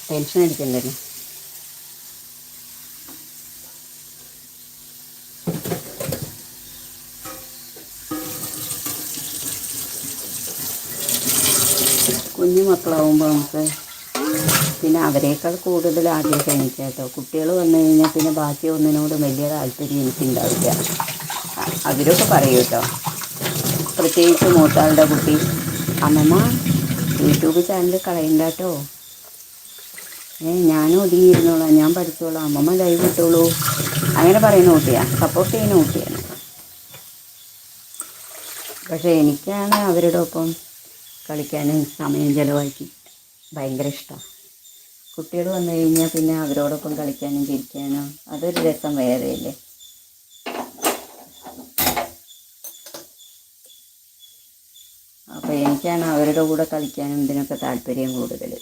Tension അടിക്കണ്ടല്ലോ. കുഞ്ഞു മക്കളാവുമ്പോൾ നമുക്ക് പിന്നെ അവരേക്കാൾ കൂടുതൽ ആദ്യമൊക്കെ എനിക്ക് കേട്ടോ. കുട്ടികൾ വന്നു കഴിഞ്ഞാൽ പിന്നെ ബാക്കി ഒന്നിനോട് വലിയ താല്പര്യം എനിക്കുണ്ടാവില്ല. അവരൊക്കെ പറയും കേട്ടോ. പ്രത്യേകിച്ച് മൂത്താളുടെ കുട്ടി, അമ്മമ്മ യൂട്യൂബ് ചാനൽ കളയണ്ട കേട്ടോ, ഞാനും ഒതുങ്ങിയിരുന്നോളാം, ഞാൻ പഠിച്ചോളാം, അമ്മമ്മ ലൈവ് ഇട്ടോളൂ, അങ്ങനെ പറയുന്ന കുട്ടിയാണ്, സപ്പോർട്ട് ചെയ്യുന്ന കുട്ടിയാണ്. പക്ഷേ എനിക്കാണ് അവരുടെ ഒപ്പം കളിക്കാനും സമയം ചിലവാക്കി ഭയങ്കര ഇഷ്ടമാണ്. കുട്ടികൾ വന്നു കഴിഞ്ഞാൽ പിന്നെ അവരോടൊപ്പം കളിക്കാനും ചിരിക്കാനും അതൊരു രസം വേറെയല്ലേ. അപ്പോൾ എനിക്കാണ് അവരുടെ കൂടെ കളിക്കാനും ഇതിനൊക്കെ താല്പര്യം കൂടുതൽ.